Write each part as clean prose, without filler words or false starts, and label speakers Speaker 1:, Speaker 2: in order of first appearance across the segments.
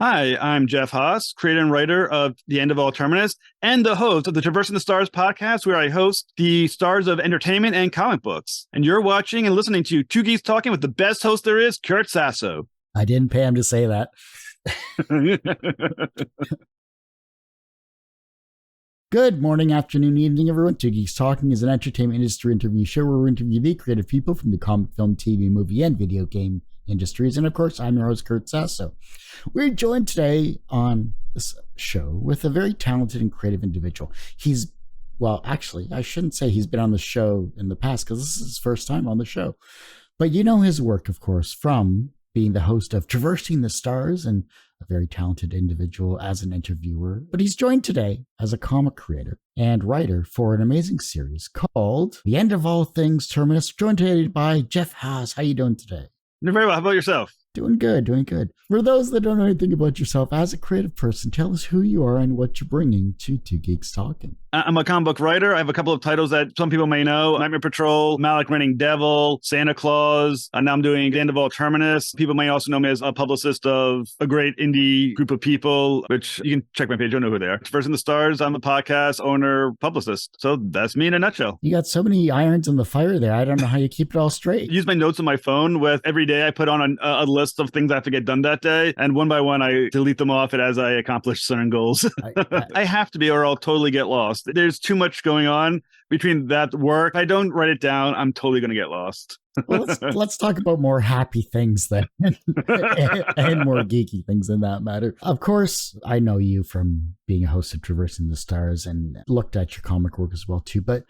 Speaker 1: Hi, I'm Jeff Haas, creator and writer of The End of All Terminus, and the host of the Traversing the Stars podcast, where I host the stars of entertainment and comic books. And you're watching and listening to Two Geeks Talking with the best host there is, Kurt Sasso.
Speaker 2: I didn't pay him to say that. Good morning, afternoon, evening, everyone. Two Geeks Talking is an entertainment industry interview show where we interview the creative people from the comic, film, TV, movie, and video game industries. And of course, I'm your host, Kurt Sasso. We're joined today on this show with a very talented and creative individual. Actually, I shouldn't say he's been on the show in the past because this is his first time on the show. But you know his work, of course, from being the host of Traversing the Stars and a very talented individual as an interviewer. But he's joined today as a comic creator and writer for an amazing series called The End of All Things Terminus, joined today by Jeff Haas. How you doing today?
Speaker 1: You're very well. How about yourself?
Speaker 2: Doing good. For those that don't know anything about yourself, as a creative person, tell us who you are and what you're bringing to Two Geeks Talking.
Speaker 1: I'm a comic book writer. I have a couple of titles that some people may know. Nightmare Patrol, Malik Reigning Devil, Santa Claus. Now I'm doing The End of All Terminus. People may also know me as a publicist of a great indie group of people, which you can check my page. You'll know who they are. Traversing the Stars, I'm a podcast owner, publicist. So that's me in a nutshell.
Speaker 2: You got so many irons in the fire there. I don't know how you keep it all straight.
Speaker 1: I use my notes on my phone with every day I put on a list of things I have to get done that day. And one by one, I delete them off as I accomplish certain goals. I have to be, or I'll totally get lost. There's too much going on between that work. If I don't write it down, I'm totally going to get lost.
Speaker 2: Well, let's talk about more happy things then and more geeky things in that matter. Of course, I know you from being a host of Traversing the Stars and looked at your comic work as well too. But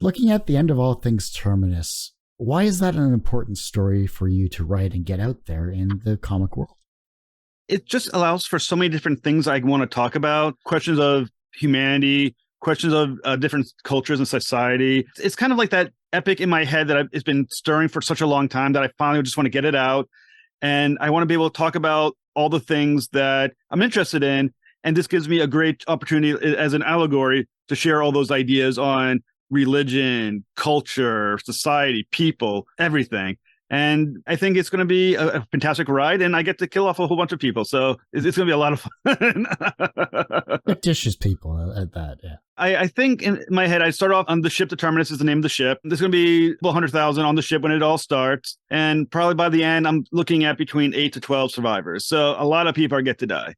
Speaker 2: looking at The End of All Things Terminus, why is that an important story for you to write and get out there in the comic world?
Speaker 1: It just allows for so many different things I want to talk about. Questions of humanity, questions of different cultures and society. It's kind of like that epic in my head that it's been stirring for such a long time that I finally just want to get it out. And I want to be able to talk about all the things that I'm interested in. And this gives me a great opportunity as an allegory to share all those ideas on religion, culture, society, people, everything. And I think it's going to be a fantastic ride, and I get to kill off a whole bunch of people. So it's going to be a lot of fun.
Speaker 2: Fictitious people at that, yeah.
Speaker 1: I think in my head, I start off on the ship. The Terminus is the name of the ship. There's going to be 100,000 on the ship when it all starts. And probably by the end, I'm looking at between 8 to 12 survivors. So a lot of people are get to die.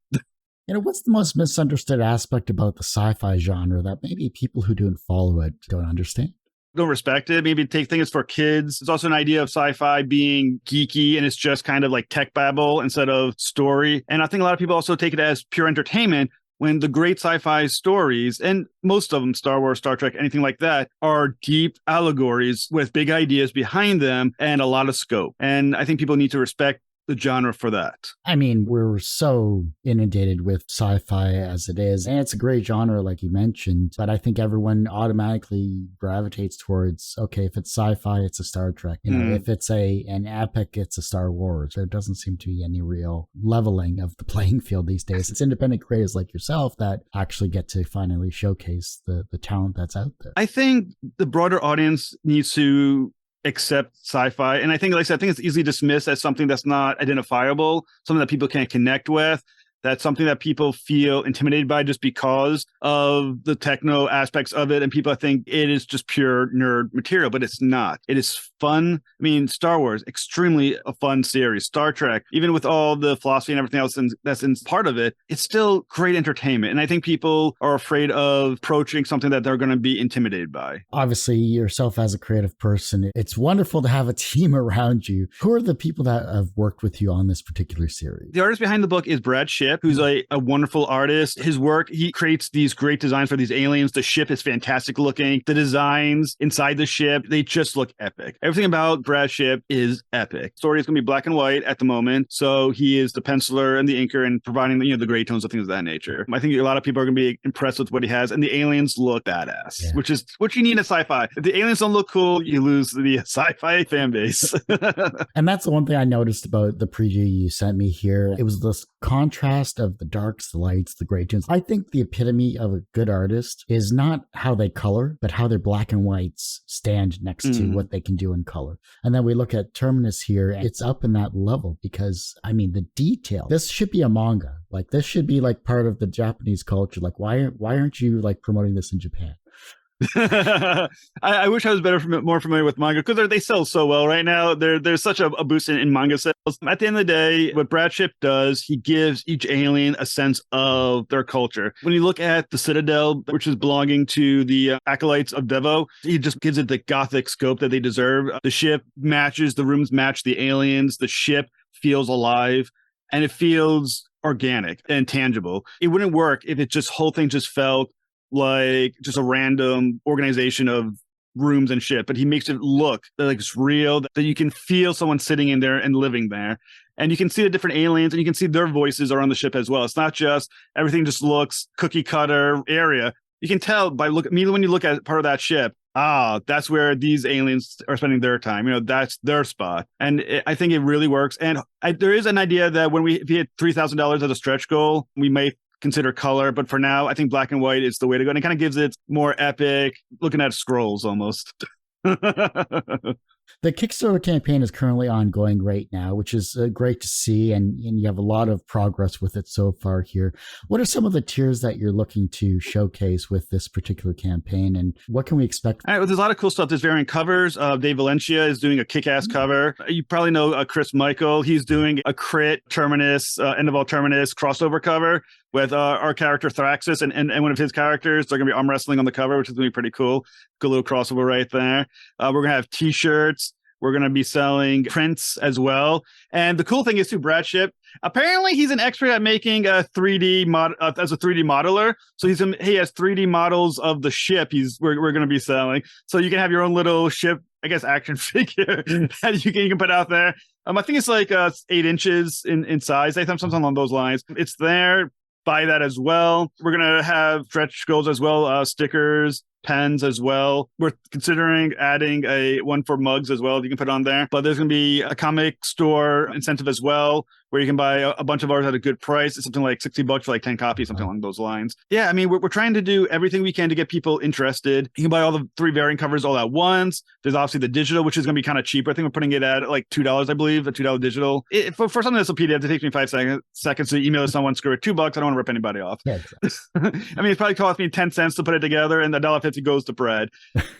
Speaker 2: You know, what's the most misunderstood aspect about the sci-fi genre that maybe people who don't follow it don't understand?
Speaker 1: Don't respect it. Maybe think it's for kids. There's also an idea of sci-fi being geeky and it's just kind of like tech babble instead of story. And I think a lot of people also take it as pure entertainment when the great sci-fi stories, and most of them, Star Wars, Star Trek, anything like that, are deep allegories with big ideas behind them and a lot of scope. And I think people need to respect the genre for that.
Speaker 2: I mean, we're so inundated with sci-fi as it is, and it's a great genre, like you mentioned, but I think everyone automatically gravitates towards, okay, if it's sci-fi, it's a Star Trek. You know, if it's an epic, it's a Star Wars. There doesn't seem to be any real leveling of the playing field these days. It's independent creators like yourself that actually get to finally showcase the talent that's out there.
Speaker 1: I think the broader audience needs to accept sci-fi. And I think, like I said, I think it's easily dismissed as something that's not identifiable, something that people can't connect with. That's something that people feel intimidated by just because of the techno aspects of it. And people think it is just pure nerd material, but it's not. It is fun. I mean, Star Wars, extremely a fun series. Star Trek, even with all the philosophy and everything else that's in part of it, it's still great entertainment. And I think people are afraid of approaching something that they're going to be intimidated by.
Speaker 2: Obviously, yourself as a creative person, it's wonderful to have a team around you. Who are the people that have worked with you on this particular series?
Speaker 1: The artist behind the book is Brad Shipp, who's a wonderful artist. His work, he creates these great designs for these aliens. The ship is fantastic looking. The designs inside the ship, they just look epic. Everything about Brad Shipp is epic. Story is going to be black and white at the moment. So he is the penciler and the inker and providing the gray tones and things of that nature. I think a lot of people are going to be impressed with what he has. And the aliens look badass, which is what you need in sci-fi. If the aliens don't look cool, you lose the sci-fi fan base.
Speaker 2: And that's the one thing I noticed about the preview you sent me here. It was this contrast of the darks, the lights, the gray tones. I think the epitome of a good artist is not how they color, but how their black and whites stand next to what they can do in color. And then we look at Terminus here, it's up in that level because, I mean, the detail. This should be a manga. Like this should be like part of the Japanese culture. Like why aren't you like promoting this in Japan?
Speaker 1: I wish I was more familiar with manga because they sell so well right now. There's such a boost in manga sales. At the end of the day, what Brad Shipp does, he gives each alien a sense of their culture. When you look at the Citadel, which is belonging to the acolytes of Devo, he just gives it the gothic scope that they deserve. The ship matches, the rooms match the aliens. The ship feels alive and it feels organic and tangible. It wouldn't work if it just whole thing just felt like just a random organization of rooms and shit, but he makes it look like it's real, that you can feel someone sitting in there and living there. And you can see the different aliens and you can see their voices are on the ship as well. It's not just everything just looks cookie cutter area. You can tell by immediately when you look at part of that ship, that's where these aliens are spending their time. That's their spot. And I think it really works. And there is an idea that if we hit $3,000 as a stretch goal, we may consider color, but for now I think black and white is the way to go, and it kind of gives it more epic, looking at scrolls almost.
Speaker 2: The Kickstarter campaign is currently ongoing right now, which is great to see, and you have a lot of progress with it so far here. What are some of the tiers that you're looking to showcase with this particular campaign, and what can we expect?
Speaker 1: All right, well, there's a lot of cool stuff. There's variant covers. Dave Valencia is doing a kick-ass cover. You probably know Chris Michael. He's doing a Crit Terminus, End of All Terminus crossover cover with our character Thraxus and one of his characters. They're going to be arm wrestling on the cover, which is going to be pretty cool. Good little crossover right there. We're going to have T-shirts. We're going to be selling prints as well. And the cool thing is, too, Brad Shipp, apparently he's an expert at making a 3D as a 3D modeler. So he has 3D models of the ship we're going to be selling. So you can have your own little ship, I guess, action figure that you can put out there. I think it's like 8 inches in size. I think something along those lines. It's there. Buy that as well. We're going to have stretch goals as well, stickers, pens as well. We're considering adding one for mugs as well that you can put on there. But there's going to be a comic store incentive as well, where you can buy a bunch of ours at a good price. It's something like $60 for like 10 copies, something along those lines. Yeah, I mean, we're trying to do everything we can to get people interested. You can buy all the 3 variant covers all at once. There's obviously the digital, which is going to be kind of cheaper. I think we're putting it at like $2, I believe, a $2 digital. For something that's a PDF, it takes me 5 seconds to email to someone, screw it, $2. I don't want to rip anybody off.
Speaker 2: Yeah, exactly.
Speaker 1: I mean, it probably cost me 10 cents to put it together, and $1.50 goes to Brad.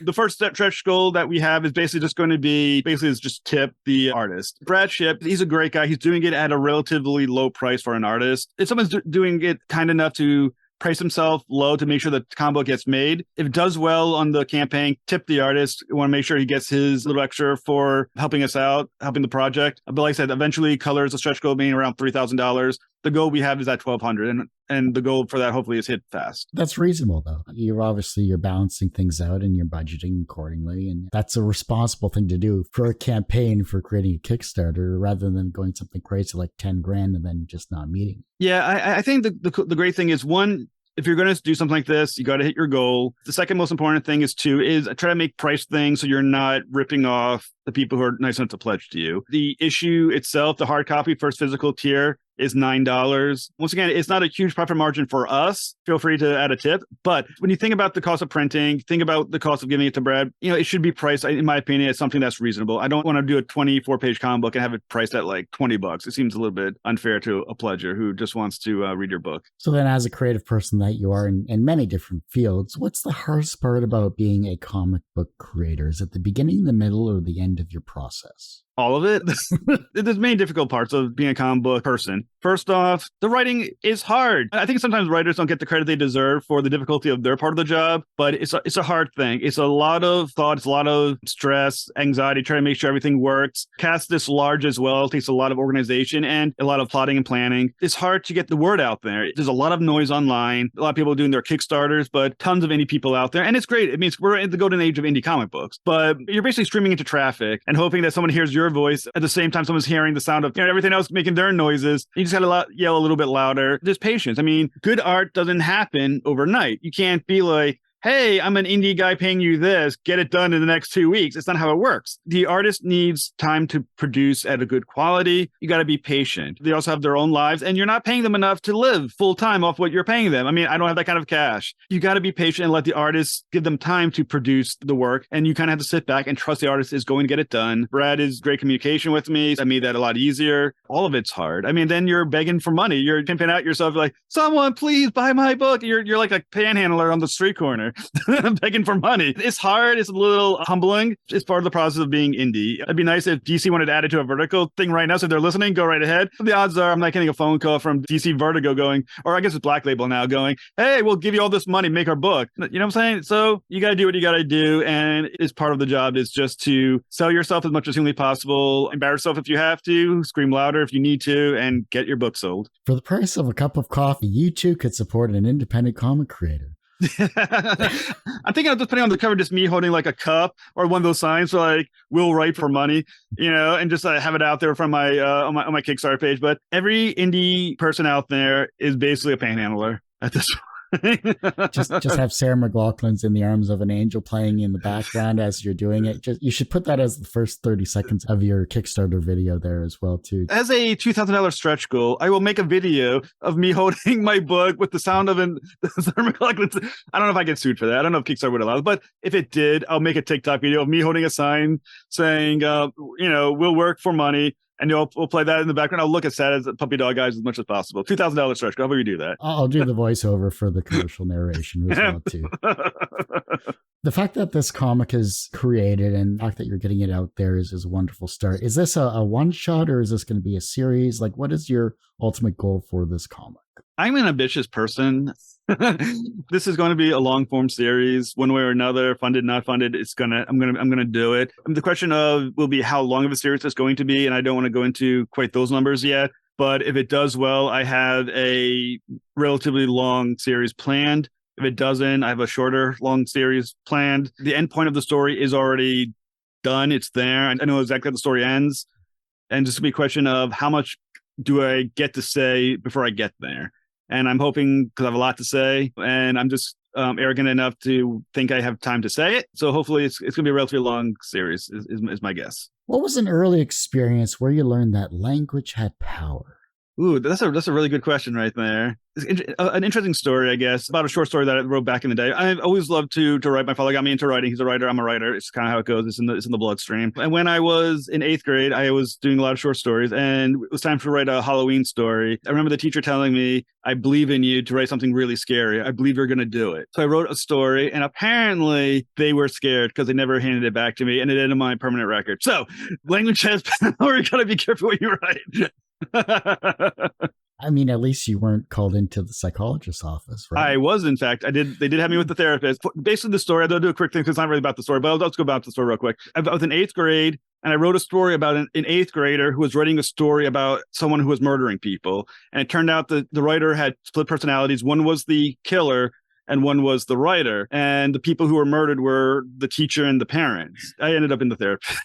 Speaker 1: The first stretch goal that we have is basically just tip the artist. Brad Shipp, he's a great guy. He's doing it at a relatively low price for an artist. If someone's doing it kind enough to price himself low to make sure the combo gets made, if it does well on the campaign, tip the artist. We want to make sure he gets his little extra for helping us out, helping the project. But like I said, eventually colors a stretch goal being around $3,000. The goal we have is at $1,200, and the goal for that hopefully is hit fast.
Speaker 2: That's reasonable, though. You're balancing things out and you're budgeting accordingly, and that's a responsible thing to do for a campaign for creating a Kickstarter, rather than going something crazy like $10,000 and then just not meeting.
Speaker 1: Yeah, I think the great thing is, one, if you're going to do something like this, you got to hit your goal. The second most important thing is try to make price things so you're not ripping off the people who are nice enough to pledge to you. The issue itself, the hard copy first physical tier, is $9. Once again, it's not a huge profit margin for us. Feel free to add a tip. But when you think about the cost of printing, think about the cost of giving it to Brad, it should be priced, in my opinion, as something that's reasonable. I don't want to do a 24-page comic book and have it priced at like $20. It seems a little bit unfair to a pledger who just wants to read your book.
Speaker 2: So then, as a creative person that you are in many different fields, what's the hardest part about being a comic book creator? Is it the beginning, the middle, or the end of your process?
Speaker 1: All of it. There's many difficult parts of being a comic book person. First off, the writing is hard. I think sometimes writers don't get the credit they deserve for the difficulty of their part of the job, but it's a hard thing. It's a lot of thought. It's a lot of stress, anxiety, trying to make sure everything works. Cast this large as well. It takes a lot of organization and a lot of plotting and planning. It's hard to get the word out there. There's a lot of noise online. A lot of people doing their Kickstarters, but tons of indie people out there. And it's great. It means we're in the golden age of indie comic books, but you're basically streaming into traffic and hoping that someone hears your voice at the same time someone's hearing the sound of everything else making their noises. You just gotta yell a little bit louder. There's patience. I mean, good art doesn't happen overnight. You can't be like, hey, I'm an indie guy paying you this, get it done in the next 2 weeks. It's not how it works. The artist needs time to produce at a good quality. You got to be patient. They also have their own lives, and you're not paying them enough to live full time off what you're paying them. I mean, I don't have that kind of cash. You got to be patient and let the artist give them time to produce the work. And you kind of have to sit back and trust the artist is going to get it done. Brad is great communication with me. I made that a lot easier. All of it's hard. I mean, then you're begging for money. You're pimping out yourself like, someone please buy my book. You're like a panhandler on the street corner begging for money. It's hard. It's a little humbling. It's part of the process of being indie. It'd be nice if DC wanted to add it to a Vertigo thing right now. So if they're listening, go right ahead. But the odds are I'm not getting a phone call from DC Vertigo going, or I guess it's Black Label now going, hey, we'll give you all this money, make our book. You know what I'm saying? So you got to do what you got to do. And it's part of the job is just to sell yourself as much as humanly possible, embarrass yourself if you have to, scream louder if you need to, and get your book sold.
Speaker 2: For the price of a cup of coffee, you too could support an independent comic creator.
Speaker 1: I'm thinking of just putting on the cover just me holding like a cup or one of those signs for like we'll write for money, and just have it out there from my on my Kickstarter page. But every indie person out there is basically a panhandler at this point.
Speaker 2: just have Sarah McLachlan's In the Arms of an Angel playing in the background as you're doing it. You should put that as the first 30 seconds of your Kickstarter video there as well too.
Speaker 1: As a $2,000 stretch goal, I will make a video of me holding my book with the sound of Sarah McLachlan's. I don't know if I get sued for that. I don't know if Kickstarter would allow it, but if it did, I'll make a TikTok video of me holding a sign saying, we'll work for money. And we'll play that in the background. I'll look as sad as puppy dog eyes as much as possible. $2,000 stretch goal. How about you do that?
Speaker 2: I'll do the voiceover for the commercial narration as well too. The fact that this comic is created and the fact that you're getting it out there is a wonderful start. Is this a one-shot or is this going to be a series? Like, what is your ultimate goal for this comic?
Speaker 1: I'm an ambitious person. This is going to be a long form series, one way or another, funded, not funded. I'm gonna do it. The question will be how long of a series it's going to be, and I don't want to go into quite those numbers yet. But if it does well, I have a relatively long series planned. If it doesn't, I have a shorter, long series planned. The end point of the story is already done. It's there. I know exactly how the story ends. And just to be a question of how much do I get to say before I get there? And I'm hoping, because I have a lot to say, and I'm just arrogant enough to think I have time to say it. So hopefully it's going to be a relatively long series, is my guess.
Speaker 2: What was an early experience where you learned that language had power?
Speaker 1: Ooh, that's a really good question right there. An interesting story, I guess, about a short story that I wrote back in the day. I've always loved to write. My father got me into writing. He's a writer. I'm a writer. It's kind of how it goes. It's in the bloodstream. And when I was in 8th grade, I was doing a lot of short stories, and it was time to write a Halloween story. I remember the teacher telling me, I believe in you to write something really scary. I believe you're going to do it. So I wrote a story, and apparently they were scared because they never handed it back to me, and it ended my permanent record. So language has power. You got to be careful what you write.
Speaker 2: I mean, at least you weren't called into the psychologist's office, right?
Speaker 1: I was, in fact. They did have me with the therapist. Basically, the story, I'll do a quick thing because it's not really about the story, but Let's go about the story real quick. I was in 8th grade, and I wrote a story about an 8th grader who was writing a story about someone who was murdering people. And it turned out that the writer had split personalities. One was the killer, and one was the writer. And the people who were murdered were the teacher and the parents. I ended up in the therapist.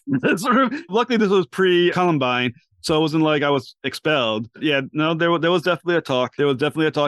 Speaker 1: Luckily, this was pre-Columbine. So it wasn't like I was expelled. Yeah, no, there was definitely a talk.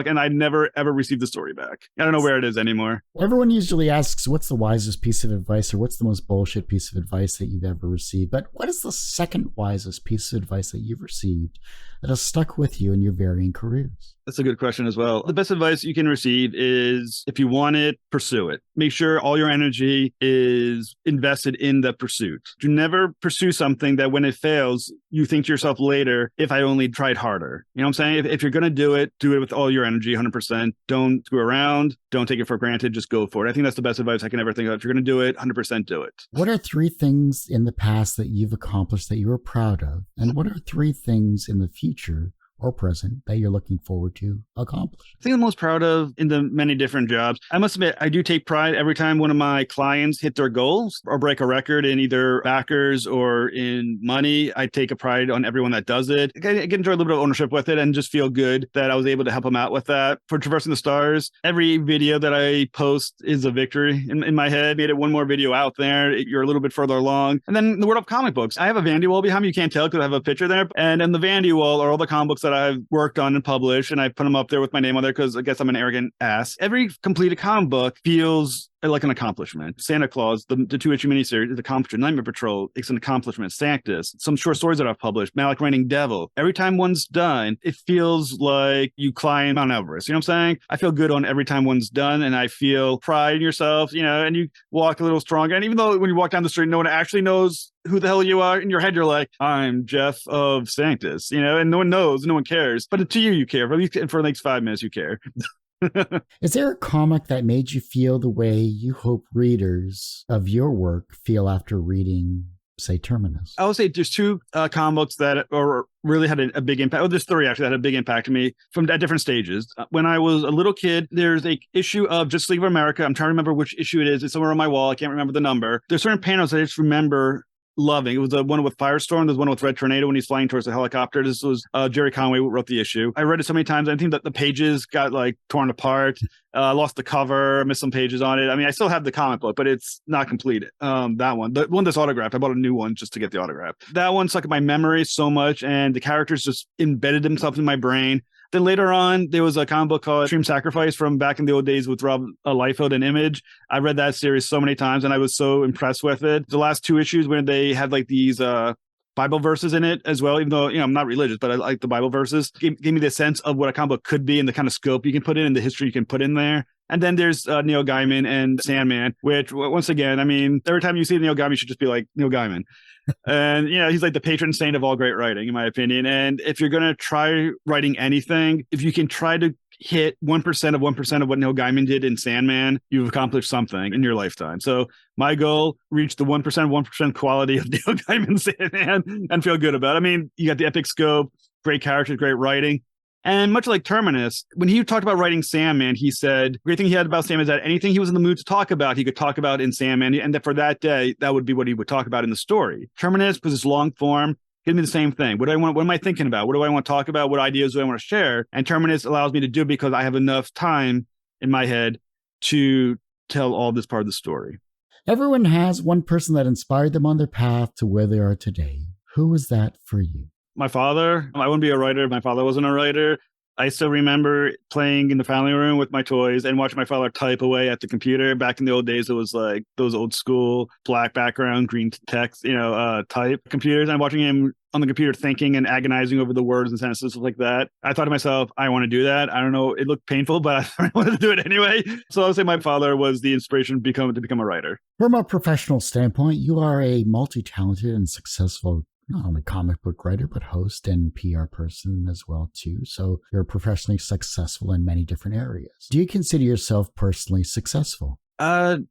Speaker 1: And I never, ever received the story back. I don't know where it is anymore.
Speaker 2: Everyone usually asks, what's the wisest piece of advice or what's the most bullshit piece of advice that you've ever received? But what is the second wisest piece of advice that you've received that has stuck with you in your varying careers?
Speaker 1: That's a good question as well. The best advice you can receive is if you want it, pursue it. Make sure all your energy is invested in the pursuit. Do never pursue something that when it fails, you think to yourself later, if I only tried harder. You know what I'm saying? If you're going to do it with all your energy, 100%. Don't screw around. Don't take it for granted. Just go for it. I think that's the best advice I can ever think of. If you're going to do it, 100% do it.
Speaker 2: What are 3 things in the past that you've accomplished that you are proud of? And what are 3 things in the future or present that you're looking forward to accomplish?
Speaker 1: I think I'm most proud of in the many different jobs. I must admit, I do take pride every time one of my clients hit their goals or break a record in either backers or in money. I take a pride on everyone that does it. I get enjoy a little bit of ownership with it and just feel good that I was able to help them out with that. For Traversing the Stars, every video that I post is a victory in my head. Made it one more video out there. You're a little bit further along. And then the world of comic books. I have a Vandy wall behind me. You can't tell because I have a picture there. And in the Vandy wall are all the comic books that I've worked on and published, and I put them up there with my name on there because I guess I'm an arrogant ass. Every completed comic book feels like an accomplishment. Santa Claus, the 2-issue miniseries, is an accomplishment. Nightmare Patrol, it's an accomplishment. Sanctus, some short stories that I've published. Malik Raining Devil. Every time one's done, it feels like you climb Mount Everest. You know what I'm saying? I feel good on every time one's done, and I feel pride in yourself, and you walk a little stronger. And even though when you walk down the street, no one actually knows who the hell you are, in your head you're like, I'm Jeff of Sanctus, and no one knows, no one cares. But to you, you care. For at least for the next 5 minutes, you care.
Speaker 2: Is there a comic that made you feel the way you hope readers of your work feel after reading, say, Terminus?
Speaker 1: I would say there's 2 comic books that really had a big impact. Oh, there's 3 actually that had a big impact on me at different stages. When I was a little kid, there's a issue of Justice League of America. I'm trying to remember which issue it is. It's somewhere on my wall. I can't remember the number. There's certain panels that I just remember loving. It was the one with Firestorm. There's one with Red Tornado when he's flying towards the helicopter. This was Jerry Conway who wrote the issue. I read it so many times. I think that the pages got like torn apart. I lost the cover, missed some pages on it. I mean, I still have the comic book, but it's not complete. That one, the one that's autographed, I bought a new one just to get the autograph. That one stuck in my memory so much, and the characters just embedded themselves in my brain. Then later on, there was a comic book called Extreme Sacrifice from back in the old days with Rob Liefeld and Image. I read that series so many times, and I was so impressed with it. The last 2 issues where they had like these Bible verses in it as well, even though, I'm not religious, but I like the Bible verses. Gave me the sense of what a comic book could be and the kind of scope you can put in and the history you can put in there. And then there's Neil Gaiman and Sandman, which, once again, I mean, every time you see Neil Gaiman, you should just be like, Neil Gaiman. And, he's like the patron saint of all great writing, in my opinion. And if you're going to try writing anything, if you can try to hit 1% of 1% of what Neil Gaiman did in Sandman, you've accomplished something in your lifetime. So my goal, reach the 1% of 1% quality of Neil Gaiman Sandman and feel good about it. I mean, you got the epic scope, great characters, great writing. And much like Terminus, when he talked about writing Sandman, he said, the great thing he had about Sandman is that anything he was in the mood to talk about, he could talk about in Sandman. And that for that day, that would be what he would talk about in the story. Terminus was this long form. Give me the same thing. What am I thinking about? What do I want to talk about? What ideas do I want to share? And Terminus allows me to do it because I have enough time in my head to tell all this part of the story.
Speaker 2: Everyone has one person that inspired them on their path to where they are today. Who was that for you?
Speaker 1: My father. I wouldn't be a writer if my father wasn't a writer. I still remember playing in the family room with my toys and watching my father type away at the computer. Back in the old days, it was like those old school black background, green text, type computers. And watching him on the computer thinking and agonizing over the words and sentences like that. I thought to myself, I want to do that. I don't know. It looked painful, but I wanted to do it anyway. So I would say my father was the inspiration to become a writer.
Speaker 2: From a professional standpoint, you are a multi-talented and successful not only comic book writer, but host and PR person as well, too. So you're professionally successful in many different areas. Do you consider yourself personally successful?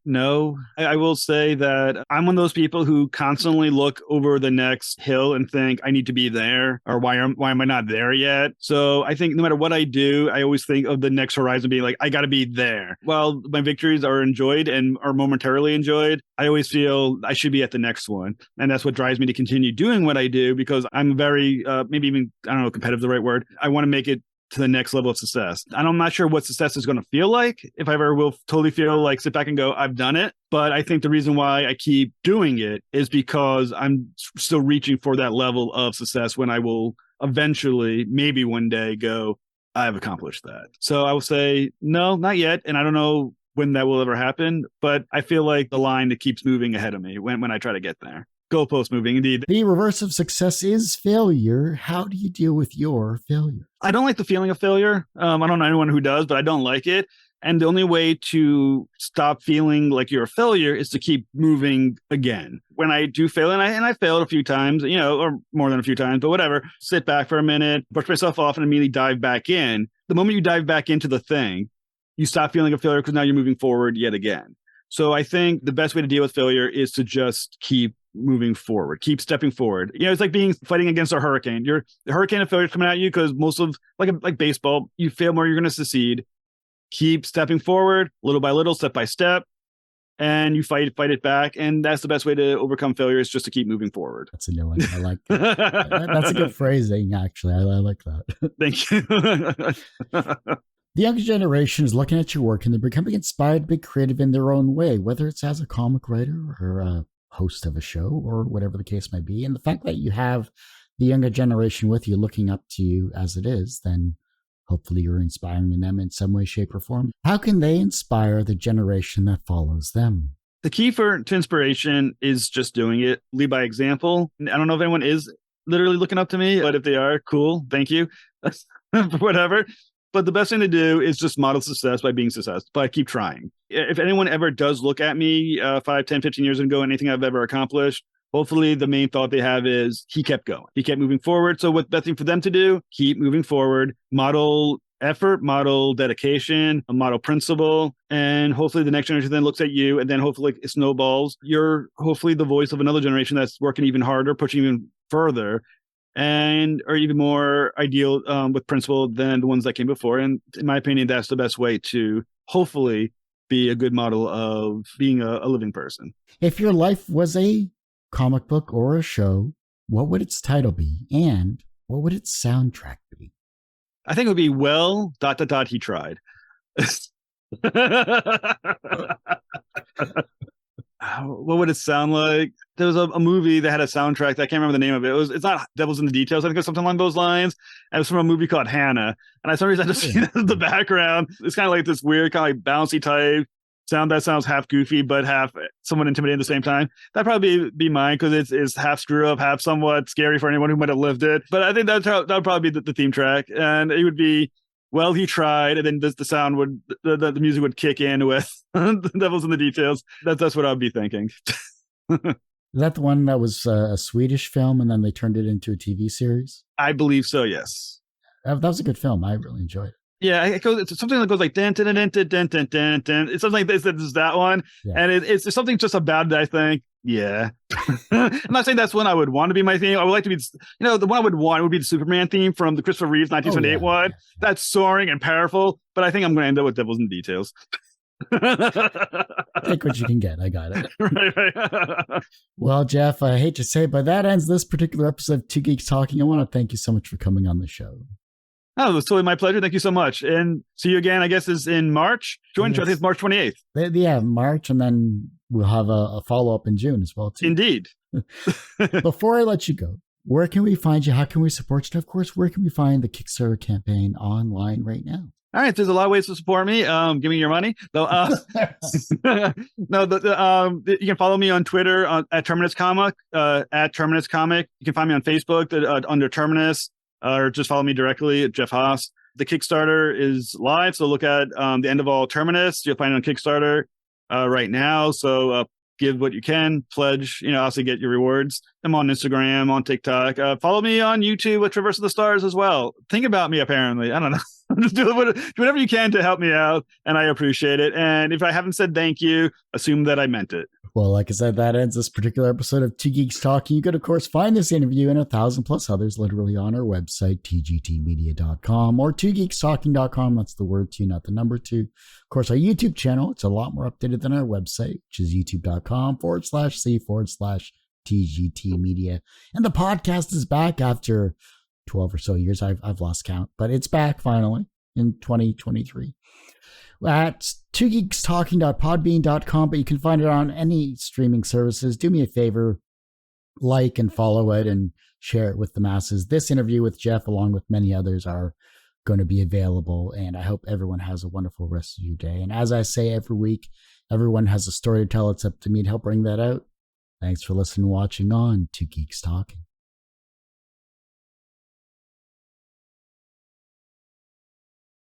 Speaker 1: No. I will say that I'm one of those people who constantly look over the next hill and think I need to be there, or why am I not there yet? So I think no matter what I do, I always think of the next horizon being like, I got to be there. While my victories are enjoyed and are momentarily enjoyed, I always feel I should be at the next one. And that's what drives me to continue doing what I do, because I'm very, maybe even, I don't know, competitive is the right word. I want to make it to the next level of success. And I'm not sure what success is going to feel like, if I ever will totally feel like sit back and go, I've done it. But I think the reason why I keep doing it is because I'm still reaching for that level of success when I will eventually, maybe one day, go, I've accomplished that. So I will say, no, not yet. And I don't know when that will ever happen, but I feel like the line that keeps moving ahead of me when I try to get there. Goalpost moving, indeed.
Speaker 2: The reverse of success is failure. How do you deal with your failure?
Speaker 1: I don't like the feeling of failure. I don't know anyone who does, but I don't like it. And the only way to stop feeling like you're a failure is to keep moving again. When I do fail, and I failed a few times, or more than a few times, but whatever, sit back for a minute, brush myself off, and immediately dive back in. The moment you dive back into the thing, you stop feeling a failure because now you're moving forward yet again. So I think the best way to deal with failure is to just keep moving forward, keep stepping forward. It's like fighting against a hurricane. The hurricane of failure is coming at you because most of like baseball, you fail more, you're going to succeed. Keep stepping forward, little by little, step by step, and you fight it back. And that's the best way to overcome failure, is just to keep moving forward.
Speaker 2: That's a new one. I like that. That's a good phrasing, actually. I like that.
Speaker 1: Thank you.
Speaker 2: The younger generation is looking at your work and they're becoming inspired to be creative in their own way, whether it's as a comic writer or a host of a show or whatever the case may be. And the fact that you have the younger generation with you looking up to you as it is, then Hopefully you're inspiring them in some way, shape, or form. How can they inspire the generation that follows them?
Speaker 1: The key to inspiration is just doing it. Lead by example. I don't know if anyone is literally looking up to me, but if they are, cool. Thank you. Whatever. But the best thing to do is just model success by being successful, by keep trying. If anyone ever does look at me 5, 10, 15 years ago, anything I've ever accomplished, hopefully the main thought they have is he kept going. He kept moving forward. So what's the best thing for them to do? Keep moving forward, model effort, model dedication, a model principle, and hopefully the next generation then looks at you, and then hopefully it snowballs. You're hopefully the voice of another generation that's working even harder, pushing even further, and are even more ideal with principle than the ones that came before. And in my opinion, that's the best way to hopefully be a good model of being a living person.
Speaker 2: If your life was a comic book or a show, what would its title be? And what would its soundtrack be?
Speaker 1: I think it would be he tried. What would it sound like? There was a movie that had a soundtrack. I can't remember the name of it. It's not Devils in the Details. I think it's something along those lines. And it was from a movie called Hannah. And for some reason I just see the background. It's kind of like this weird, kind of like bouncy type sound that sounds half goofy, but half somewhat intimidating at the same time. That'd probably be mine because it's half screw up, half somewhat scary for anyone who might have lived it. But I think that would probably be the theme track. And it would be, well, he tried, and then the sound would, the music would kick in with the Devils in the Details. That's what I'd be thinking.
Speaker 2: Is that the one that was a Swedish film and then they turned it into a TV series?
Speaker 1: I believe so, yes.
Speaker 2: That was a good film. I really enjoyed it.
Speaker 1: Yeah, it's something that goes like dun, dun, dun, dun, dun, dun, dun, dun. It's something like this. It's that one, yeah. And it's something just about it. I think, yeah. I'm not saying that's one I would want to be my theme. I would like to be, the one I would want would be the Superman theme from the Christopher Reeves 1978 one. Yeah. That's soaring and powerful. But I think I'm going to end up with Devils in the Details.
Speaker 2: Take what you can get. I got it.
Speaker 1: Right.
Speaker 2: Well, Jeff, I hate to say it, but that ends this particular episode of Two Geeks Talking. I want to thank you so much for coming on the show.
Speaker 1: Oh, it was totally my pleasure. Thank you so much. And see you again, I guess, is in March. Join us, I think it's March 28th.
Speaker 2: Yeah, March, and then we'll have a follow-up in June as well, too.
Speaker 1: Indeed.
Speaker 2: Before I let you go, where can we find you? How can we support you? Of course, where can we find the Kickstarter campaign online right now?
Speaker 1: All right, there's a lot of ways to support me. Give me your money. No, you can follow me on Twitter at Terminus Comic, at Terminus Comic. You can find me on Facebook under Terminus. Or just follow me directly at Jeff Haas. The Kickstarter is live, so look at the end of all Terminus. You'll find it on Kickstarter right now. So give what you can, pledge, also get your rewards. I'm on Instagram, on TikTok. Follow me on YouTube at Traverse of the Stars as well. Think about me, apparently. I don't know. Just do whatever you can to help me out, and I appreciate it. And if I haven't said thank you, assume that I meant it.
Speaker 2: Well, like I said, that ends this particular episode of Two Geeks Talking. You could, of course, find this interview and 1,000+ others literally on our website, tgtmedia.com or twogeekstalking.com. That's the word two, not the number two. Of course, our YouTube channel, it's a lot more updated than our website, which is youtube.com/c/TGT Media. And the podcast is back after 12 or so years. I've lost count, but it's back finally in 2023. At twogeekstalking.podbean.com, but you can find it on any streaming services. Do me a favor, like and follow it and share it with the masses. This interview with Jeff, along with many others, are going to be available, and I hope everyone has a wonderful rest of your day. And as I say every week, everyone has a story to tell. It's up to me to help bring that out. Thanks for listening and watching on Two Geeks Talking.